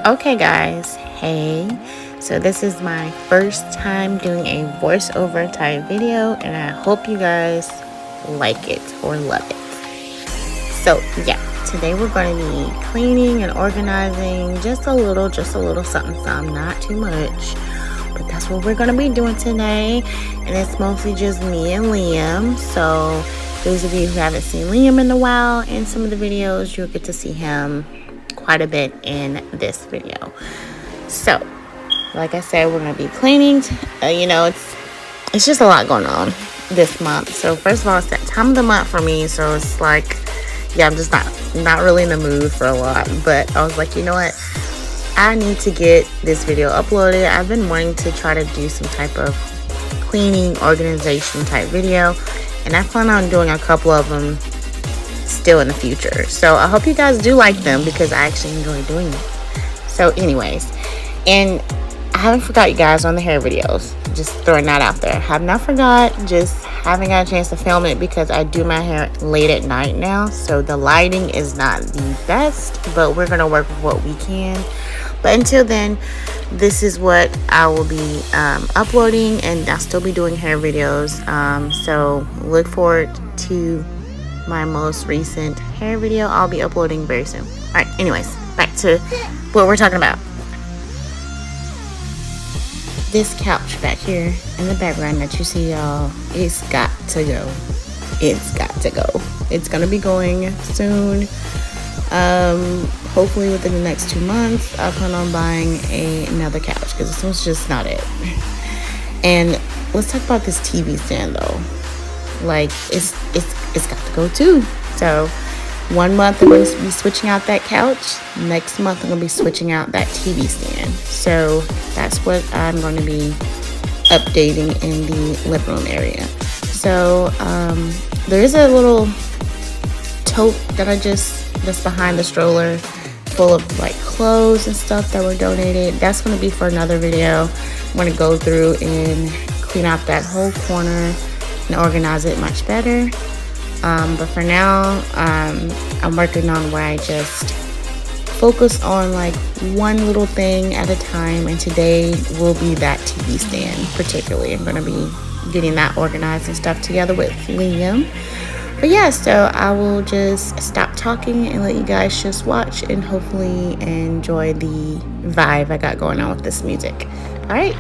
Okay guys, hey, so this is my first time doing a voiceover type video and I hope you guys like it or love it. So yeah, today we're going to be cleaning and organizing just a little something, not too much, but that's what we're going to be doing today. And it's mostly just me and Liam. So those of you who haven't seen Liam in a while in some of the videos, you'll get to see him quite a bit in this video. So like I said, we're gonna be cleaning. It's just a lot going on this month. So first of all, it's that time of the month for me, so it's like, yeah, I'm just not really in the mood for a lot. But I was like, you know what, I need to get this video uploaded. I've been wanting to try to do some type of cleaning organization type video, and I plan on doing a couple of them still in the future. So I hope you guys do like them because I actually enjoy doing them. So anyways, and I haven't forgot you guys on the hair videos, just throwing that out there. I have not forgot, just haven't got a chance to film it because I do my hair late at night now, so the lighting is not the best, but we're gonna work with what we can. But until then, this is what I will be uploading, and I'll still be doing hair videos. So look forward to my most recent hair video. I'll be uploading very soon. All right, anyways, back to what we're talking about. This couch back here in the background that you see, y'all, it's got to go. It's got to go. It's gonna be going soon. Hopefully within the next 2 months. I plan on buying another couch because this one's just not it. And let's talk about this TV stand though. Like, it's got to go too. So 1 month I'm going to be switching out that couch. Next month I'm going to be switching out that TV stand. So that's what I'm going to be updating in the living room area. So there is a little tote that's behind the stroller full of like clothes and stuff that were donated. That's going to be for another video. I'm going to go through and clean out that whole corner and organize it much better. But for now, I'm working on where I just focus on like one little thing at a time, and today will be that TV stand particularly. I'm going to be getting that organized and stuff together with Liam. But yeah, so I will just stop talking and let you guys just watch and hopefully enjoy the vibe I got going on with this music. All right.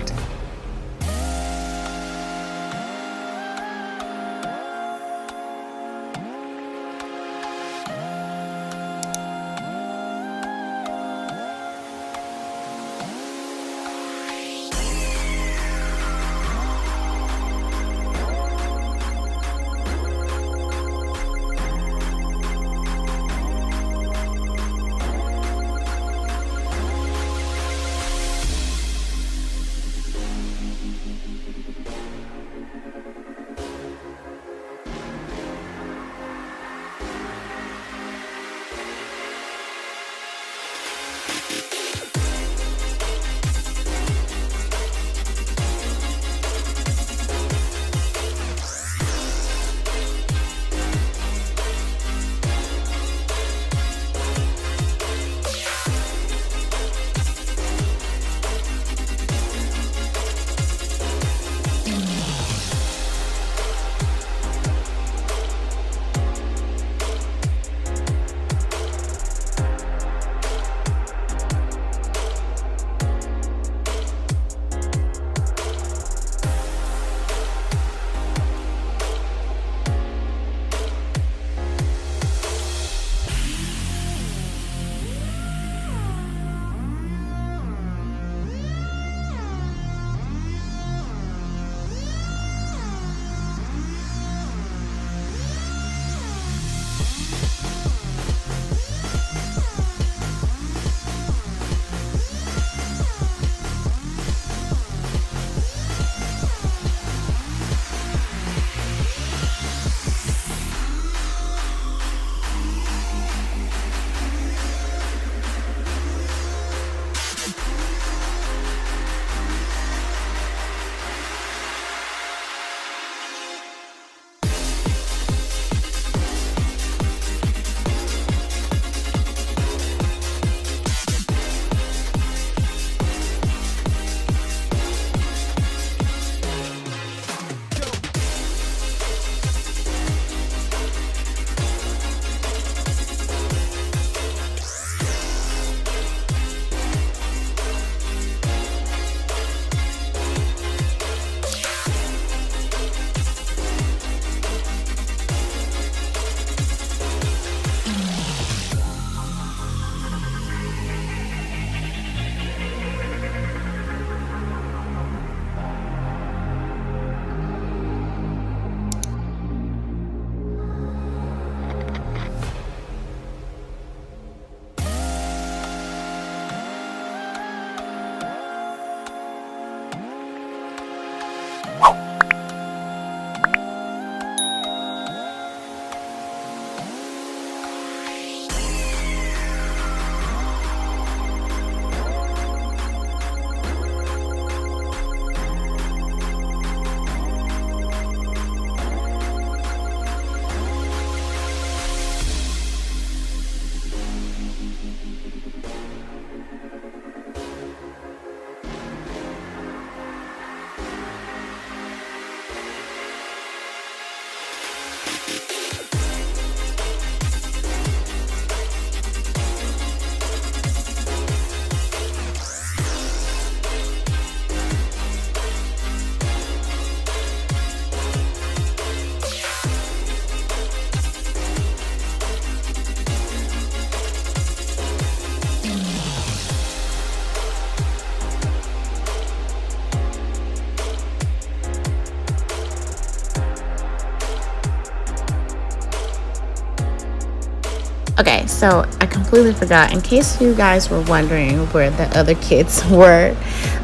So I completely forgot. In case you guys were wondering where the other kids were,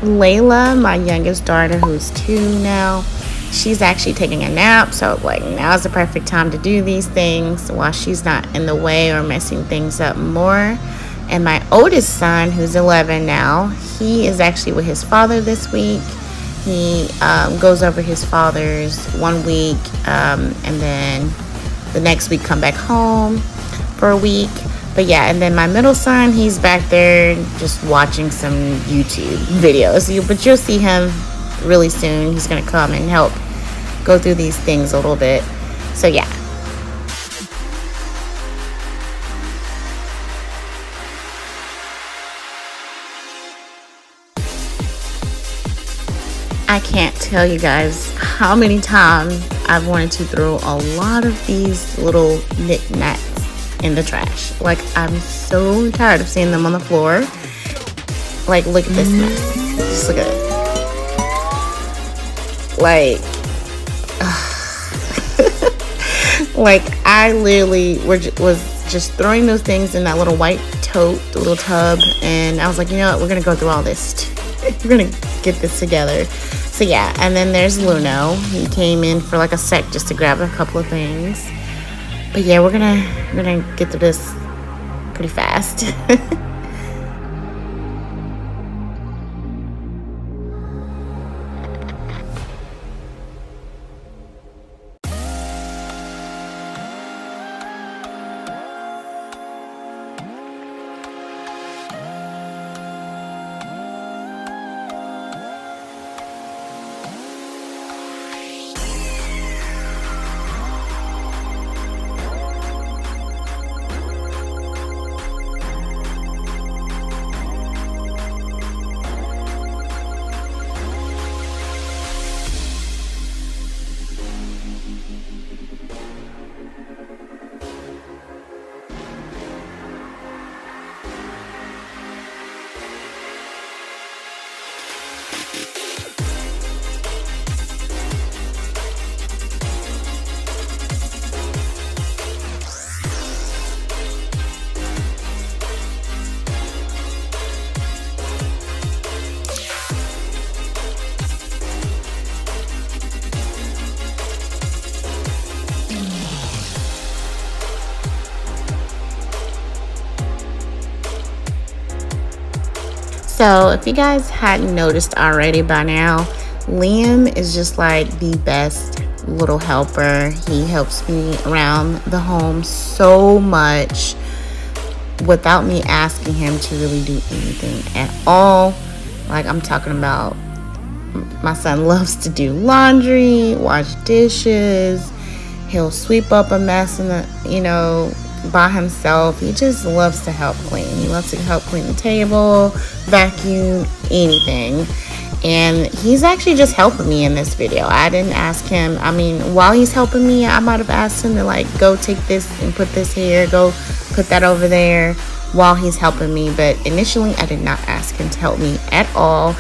Layla, my youngest daughter, who's 2 now, she's actually taking a nap. So like now's the perfect time to do these things while she's not in the way or messing things up more. And my oldest son, who's 11 now, he is actually with his father this week. He goes over his father's 1 week, and then the next week come back home for a week. But yeah, and then my middle son, he's back there just watching some YouTube videos. But you'll see him really soon. He's gonna come and help go through these things a little bit. So yeah. I can't tell you guys how many times I've wanted to throw a lot of these little knickknacks in the trash. Like, I'm so tired of seeing them on the floor. Like, look at this mess. Just look at it. Like, like I literally was just throwing those things in that little white tote, the little tub, and I was like, you know what, we're gonna go through all this. We're gonna get this together. So yeah, and then there's Luno. He came in for like a sec just to grab a couple of things. But yeah, we're gonna get through this pretty fast. So if you guys hadn't noticed already by now, Liam is just like the best little helper. He helps me around the home so much without me asking him to really do anything at all. Like, I'm talking about, my son loves to do laundry, wash dishes. He'll sweep up a mess in the, by himself. He just loves to help clean. He loves to help clean the table, vacuum, anything. And he's actually just helping me in this video. I didn't ask him. I mean, while he's helping me, I might have asked him to like, go take this and put this here, go put that over there while he's helping me. But initially, I did not ask him to help me at all.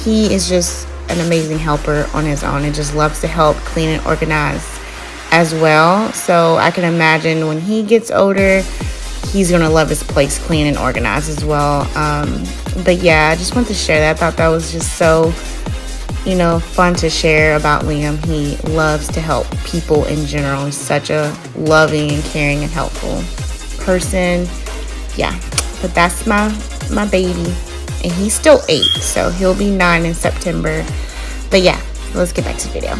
He is just an amazing helper on his own and just loves to help clean and organize as well. So I can imagine when he gets older, he's gonna love his place clean and organized as well. But yeah, I just wanted to share that. I thought that was just so fun to share about Liam. He loves to help people in general. He's such a loving and caring and helpful person. Yeah, but that's my baby, and he's still 8, so he'll be 9 in September. But yeah, let's get back to the video.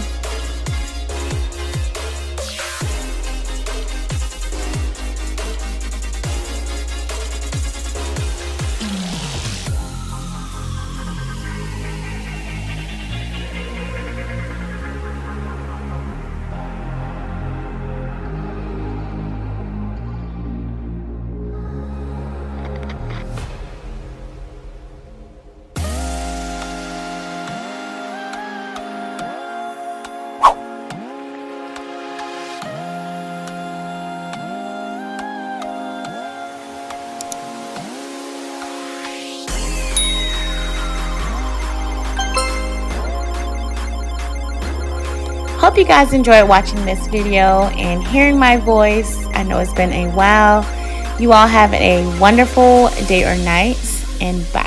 Hope you guys enjoyed watching this video and hearing my voice. I know it's been a while. You all have a wonderful day or night, and bye.